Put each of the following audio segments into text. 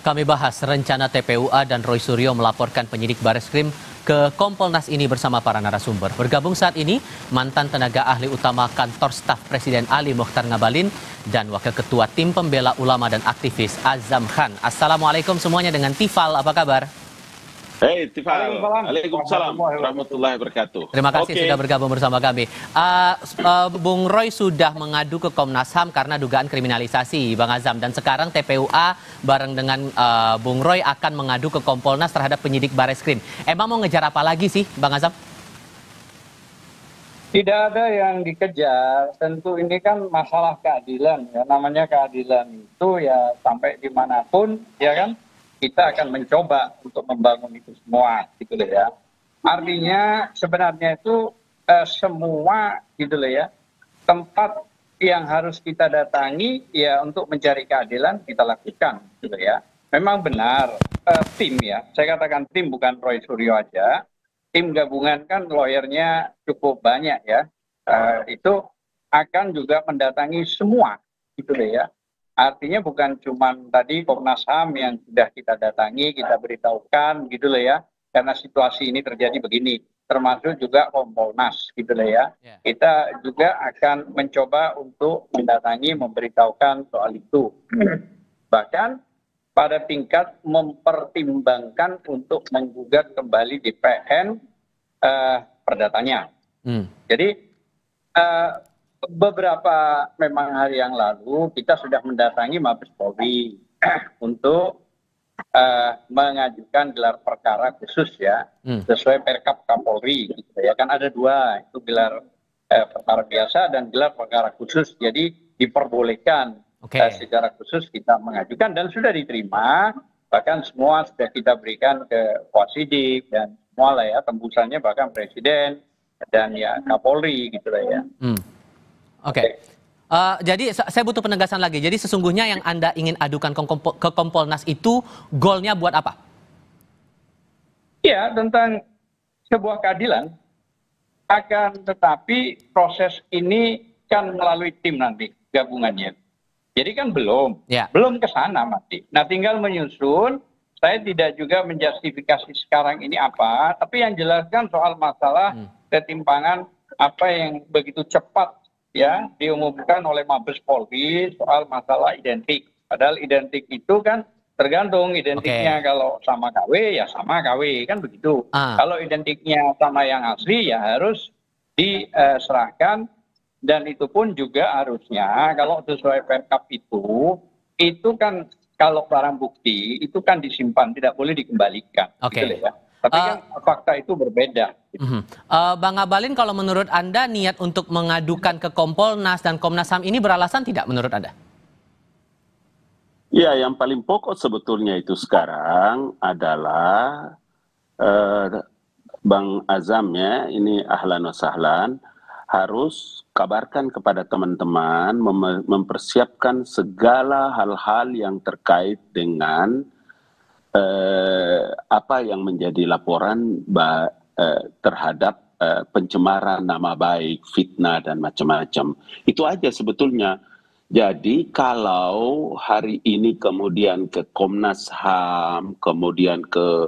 Kami bahas rencana TPUA dan Roy Suryo melaporkan penyidik Bareskrim ke Kompolnas ini bersama para narasumber. Bergabung saat ini mantan tenaga ahli utama kantor staf Presiden Ali Mokhtar Ngabalin dan Wakil Ketua Tim Pembela Ulama dan Aktivis Azam Khan. Assalamualaikum semuanya dengan Tifal, apa kabar? Hei Tifal, Waalaikumsalam warahmatullahi wabarakatuh. Terima kasih sudah bergabung bersama kami. Bung Roy sudah mengadu ke Komnas HAM karena dugaan kriminalisasi, Bang Azam. Dan sekarang TPUA bareng dengan Bung Roy akan mengadu ke Kompolnas terhadap penyidik Bareskrim. Emang mau ngejar apa lagi sih, Bang Azam? Tidak ada yang dikejar, tentu ini kan masalah keadilan. Ya. Namanya keadilan itu ya sampai dimanapun, ya kan? Kita akan mencoba untuk membangun itu semua, gitu loh ya. Artinya sebenarnya itu semua, gitu loh ya, tempat yang harus kita datangi ya untuk mencari keadilan kita lakukan, gitu loh ya. Memang benar tim ya, saya katakan tim bukan Roy Suryo aja, tim gabungan kan lawyernya cukup banyak ya, itu akan juga mendatangi semua, gitu loh ya. Artinya bukan cuma tadi Komnas HAM yang sudah kita datangi, kita beritahukan gitu loh ya. Karena situasi ini terjadi begini. Termasuk juga Kompolnas gitu loh ya. Kita juga akan mencoba untuk mendatangi, memberitahukan soal itu. Bahkan pada tingkat mempertimbangkan untuk menggugat kembali di PN perdatanya. Jadi beberapa memang hari yang lalu kita sudah mendatangi Mabes Polri untuk mengajukan gelar perkara khusus ya sesuai Perkap Kapolri gitu ya, kan ada dua, itu gelar perkara biasa dan gelar perkara khusus, jadi diperbolehkan secara khusus kita mengajukan dan sudah diterima, bahkan semua sudah kita berikan ke Wasidik dan semua lah ya, tembusannya bahkan Presiden dan ya Kapolri gitu lah ya. Oke. Jadi saya butuh penegasan lagi. Jadi sesungguhnya yang Anda ingin adukan ke Kompolnas itu goalnya buat apa? Ya, tentang sebuah keadilan. Akan tetapi proses ini kan melalui tim nanti gabungannya. Jadi kan belum ke sana masih. Nah, tinggal menyusun. Saya tidak juga menjustifikasi sekarang ini apa, tapi yang jelaskan soal masalah ketimpangan apa yang begitu cepat ya diumumkan oleh Mabes Polri soal masalah identik. Padahal identik itu kan tergantung identiknya, kalau sama KW ya sama KW kan begitu. Kalau identiknya sama yang asli ya harus diserahkan, dan itu pun juga harusnya kalau sesuai Perkap itu kan kalau barang bukti itu kan disimpan, tidak boleh dikembalikan. Gitu ya. Tapi kan fakta itu berbeda. Bang Ngabalin, kalau menurut Anda niat untuk mengadukan ke Kompolnas dan Komnas HAM ini beralasan tidak menurut Anda? Ya, yang paling pokok sebetulnya itu sekarang adalah Bang Azam ya, ini ahlan wa sahlan, harus kabarkan kepada teman-teman mempersiapkan segala hal-hal yang terkait dengan apa yang menjadi laporan terhadap pencemaran nama baik, fitnah dan macam-macam. Itu aja sebetulnya. Jadi kalau hari ini kemudian ke Komnas HAM, kemudian ke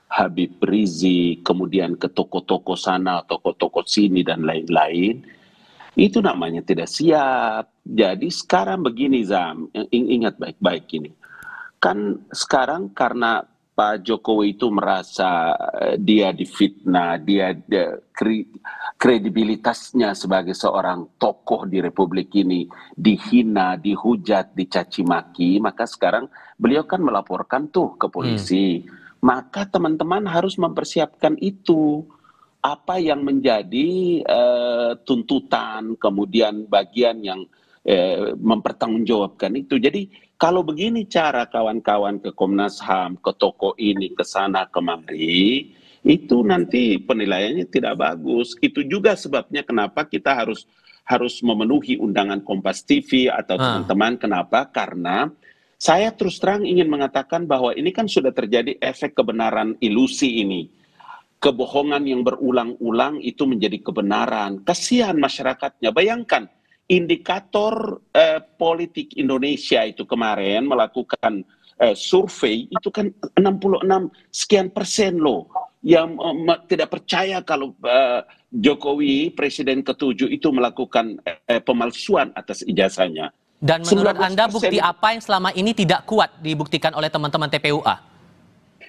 Habib Rizik, kemudian ke toko-toko sana, toko-toko sini dan lain-lain, itu namanya tidak siap. Jadi sekarang begini Zam, ingat baik-baik ini. Kan sekarang karena Pak Jokowi itu merasa dia difitnah, kredibilitasnya sebagai seorang tokoh di Republik ini dihina, dihujat, dicaci maki, maka sekarang beliau kan melaporkan tuh ke polisi. Maka teman-teman harus mempersiapkan itu. Apa yang menjadi tuntutan, kemudian bagian yang mempertanggungjawabkan itu. Jadi kalau begini cara kawan-kawan ke Komnas HAM, ke toko ini, ke sana, kemari, itu nanti penilaiannya tidak bagus. Itu juga sebabnya kenapa kita harus memenuhi undangan Kompas TV atau teman-teman. Kenapa? Karena saya terus terang ingin mengatakan bahwa ini kan sudah terjadi efek kebenaran ilusi ini. Kebohongan yang berulang-ulang itu menjadi kebenaran. Kasihan masyarakatnya. Bayangkan, indikator politik Indonesia itu kemarin melakukan survei itu kan 66 sekian persen loh yang tidak percaya kalau Jokowi Presiden ke-7 itu melakukan pemalsuan atas ijazahnya. Dan menurut Anda 19%. bukti apa yang selama ini tidak kuat dibuktikan oleh teman-teman TPUA?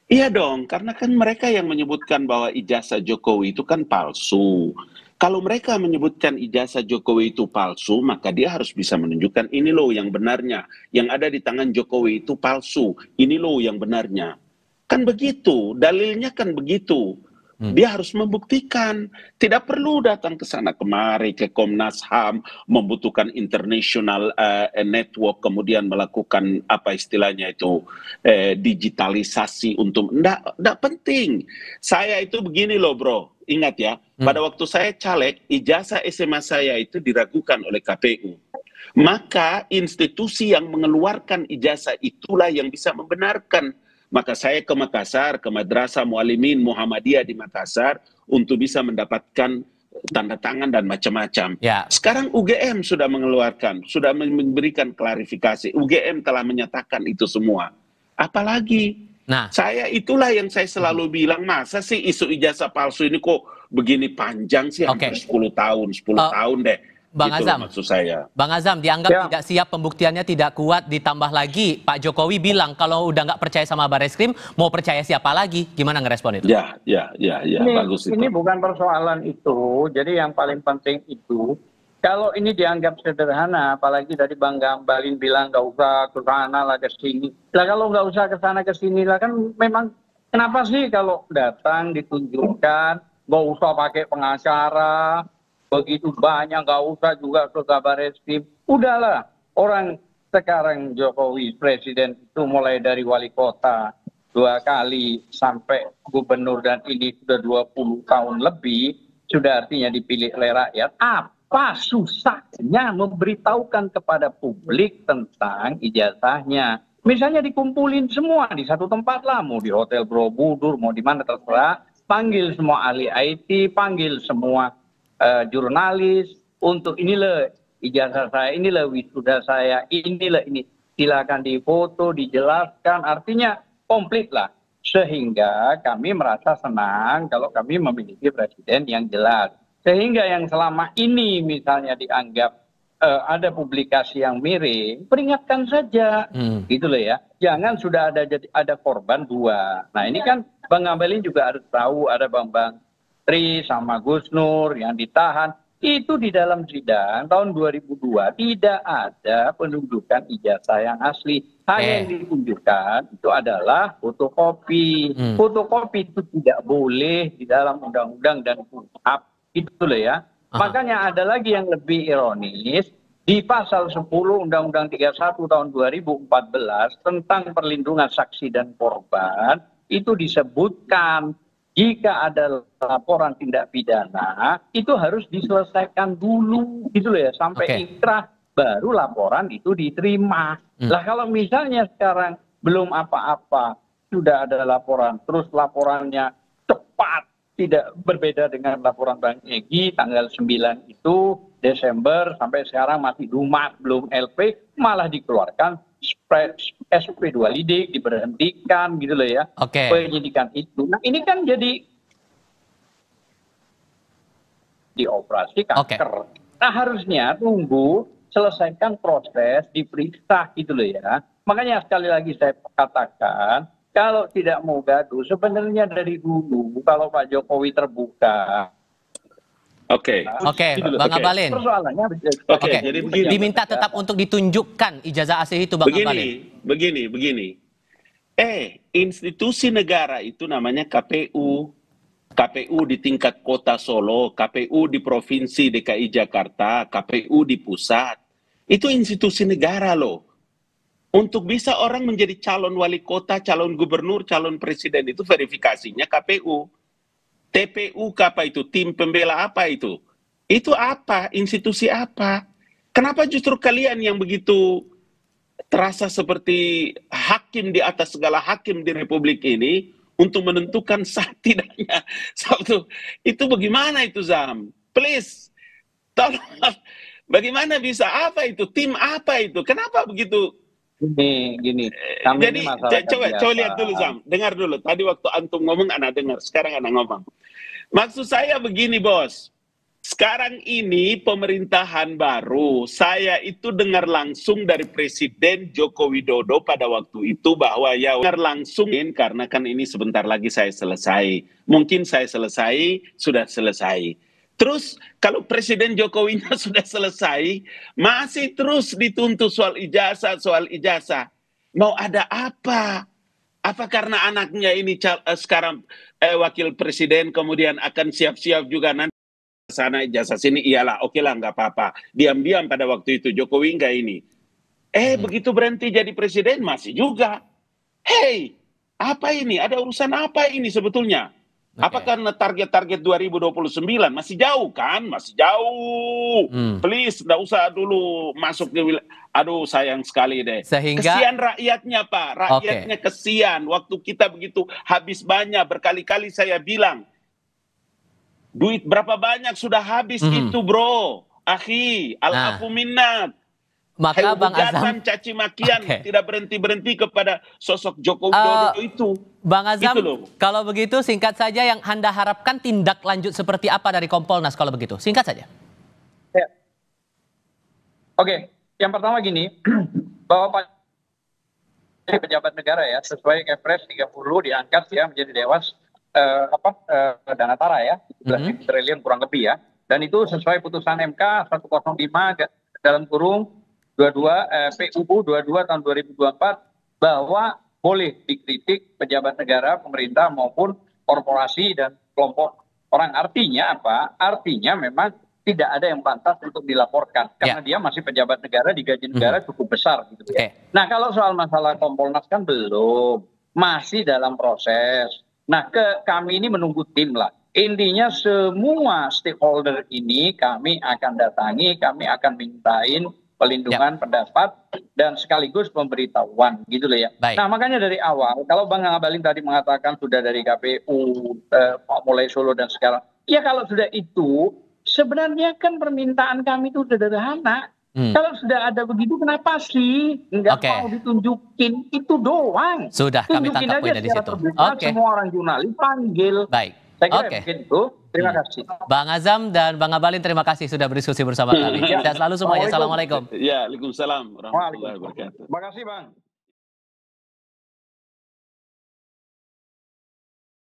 Iya dong, karena kan mereka yang menyebutkan bahwa ijazah Jokowi itu kan palsu. Kalau mereka menyebutkan ijazah Jokowi itu palsu, maka dia harus bisa menunjukkan ini loh yang benarnya. Yang ada di tangan Jokowi itu palsu, ini loh yang benarnya. Kan begitu, dalilnya kan begitu. Dia harus membuktikan, tidak perlu datang ke sana kemari ke Komnas HAM, membutuhkan international network, kemudian melakukan apa istilahnya itu digitalisasi untuk enggak penting. Saya itu begini loh bro, ingat ya, pada waktu saya caleg, ijazah SMA saya itu diragukan oleh KPU. Maka institusi yang mengeluarkan ijazah itulah yang bisa membenarkan. Maka saya ke Makassar, ke Madrasah Muallimin Muhammadiyah di Makassar untuk bisa mendapatkan tanda tangan dan macam-macam. Ya. Sekarang UGM sudah mengeluarkan, sudah memberikan klarifikasi. UGM telah menyatakan itu semua. Apalagi? Nah, Itulah yang saya selalu bilang, masa sih isu ijazah palsu ini kok begini panjang sih, hampir 10 tahun, 10 tahun deh. Bang Gitu Azam, maksud saya. Bang Azam dianggap tidak siap, pembuktiannya tidak kuat, ditambah lagi Pak Jokowi bilang kalau udah nggak percaya sama Barreskrim, mau percaya siapa lagi? Gimana ngerespon itu? Ya, bagus itu. Ini bukan persoalan itu, jadi yang paling penting itu, kalau ini dianggap sederhana, apalagi tadi Bang Ngabalin bilang nggak usah ke sana lah ke sini. Lah kalau nggak usah ke sana ke sini lah kan memang kenapa sih kalau datang ditunjukkan, nggak usah pakai pengacara, begitu banyak, nggak usah juga ke Barreskrim. Udahlah, orang sekarang Jokowi Presiden itu mulai dari wali kota 2 kali sampai gubernur dan ini sudah 20 tahun lebih, sudah artinya dipilih oleh rakyat. Apa susahnya memberitahukan kepada publik tentang ijazahnya? Misalnya dikumpulin semua di satu tempat lah, mau di Hotel Borobudur, mau di mana terserah, panggil semua ahli IT, panggil semua jurnalis untuk inilah ijazah saya, inilah wisuda saya, inilah ini, silakan difoto, dijelaskan, artinya komplit lah, sehingga kami merasa senang kalau kami memiliki presiden yang jelas, sehingga yang selama ini misalnya dianggap ada publikasi yang miring, peringatkan saja, gitu loh ya, jangan sudah ada korban 2. Nah ini kan Bang Ngabalin juga harus tahu, ada Bang Tri sama Gus Nur yang ditahan, itu di dalam sidang tahun 2002 tidak ada penunjukan ijazah yang asli. Hanya yang ditunjukkan itu adalah fotokopi. Fotokopi itu tidak boleh di dalam undang-undang dan KUHP, itu loh ya. Makanya ada lagi yang lebih ironis, di pasal 10 Undang-Undang 31 tahun 2014 tentang perlindungan saksi dan korban, itu disebutkan jika ada laporan tindak pidana, itu harus diselesaikan dulu, gitu loh ya, sampai inkrah, baru laporan itu diterima. Lah kalau misalnya sekarang belum apa-apa, sudah ada laporan, terus laporannya cepat, tidak berbeda dengan laporan Bang Egy, tanggal 9 itu, Desember, sampai sekarang masih lumat, belum LP, malah dikeluarkan SP 2 lidik, diberhentikan gitu loh ya, penyidikan itu. Nah ini kan jadi dioperasi kanker. Nah harusnya tunggu selesaikan proses, diperiksa gitu loh ya. Makanya sekali lagi saya katakan, kalau tidak mau gaduh, sebenarnya dari dulu kalau Pak Jokowi terbuka. Bang Ngabalin. Jadi begini, diminta tetap untuk ditunjukkan ijazah asli itu Bang Ngabalin. Begini. Institusi negara itu namanya KPU. KPU di tingkat kota Solo, KPU di Provinsi DKI Jakarta, KPU di pusat. Itu institusi negara loh. Untuk bisa orang menjadi calon wali kota, calon gubernur, calon presiden itu verifikasinya KPU. TPU apa itu? Tim pembela apa itu? Itu apa? Institusi apa? Kenapa justru kalian yang begitu terasa seperti hakim di atas segala hakim di Republik ini untuk menentukan sah tidaknya satu? Itu bagaimana itu Zam? Please, tolong Bagaimana bisa? Apa itu? Tim apa itu? Kenapa begitu? Gini. Kami Jadi ini masyarakat coba lihat biasa. dulu Sam, dengar dulu. Tadi waktu antum ngomong anak dengar, sekarang anak ngomong. Maksud saya begini bos, sekarang ini pemerintahan baru, saya itu dengar langsung dari Presiden Joko Widodo pada waktu itu bahwa ya dengar langsung, karena kan ini sebentar lagi saya selesai. Mungkin saya selesai, sudah selesai. Terus kalau Presiden Jokowinya sudah selesai, masih terus dituntut soal ijazah. Mau ada apa? Apa karena anaknya ini sekarang wakil presiden kemudian akan siap-siap juga nanti sana ijazah sini, iyalah oke lah nggak apa-apa. Diam-diam pada waktu itu Jokowi nggak ini. Begitu berhenti jadi presiden masih juga. Hey, apa ini? Ada urusan apa ini sebetulnya? Apa karena target-target 2029 masih jauh kan? Masih jauh. Please, nggak usah dulu masuk ke wilayah. Aduh, sayang sekali deh. Sehingga kesian rakyatnya, Pak. Rakyatnya kesian. Waktu kita begitu habis banyak. Berkali-kali saya bilang, duit berapa banyak sudah habis itu, bro. Akhi, al-afu minnat. Maka Bang Azam, caci makian tidak berhenti kepada sosok Joko Widodo itu. Bang Azam, gitu kalau begitu singkat saja yang Anda harapkan tindak lanjut seperti apa dari Kompolnas kalau begitu? Singkat saja. Ya. Oke, yang pertama gini, bahwa pejabat negara ya sesuai Kepres 30 diangkat ya menjadi dewas dana tara ya, 11 triliun kurang lebih ya. Dan itu sesuai putusan MK 105 dalam kurung 22 PUU 22 tahun 2024 bahwa boleh dikritik pejabat negara, pemerintah maupun korporasi dan kelompok orang. Artinya apa? Artinya memang tidak ada yang pantas untuk dilaporkan karena dia masih pejabat negara, digaji negara cukup besar gitu ya. Nah, kalau soal masalah Kompolnas kan belum, masih dalam proses. Nah, kami ini menunggu tim lah. Intinya semua stakeholder ini kami akan datangi, kami akan mintain pelindungan pendapat dan sekaligus pemberitahuan gitu loh ya. Nah, makanya dari awal kalau Bang Ngabalin tadi mengatakan sudah dari KPU mulai Solo dan sekarang, ya kalau sudah itu sebenarnya kan permintaan kami itu sederhana. Kalau sudah ada begitu kenapa sih nggak mau ditunjukin, itu doang. Sudah, kami tangkap poin dari situ. Semua orang jurnalis panggil. Baik. Saya kira begitu. Terima kasih. Bang Azam dan Bang Ngabalin, terima kasih sudah berdiskusi bersama kami. Sehat selalu semuanya. Assalamualaikum. Ya, Waalaikumsalam warahmatullahi wabarakatuh. Terima kasih Bang.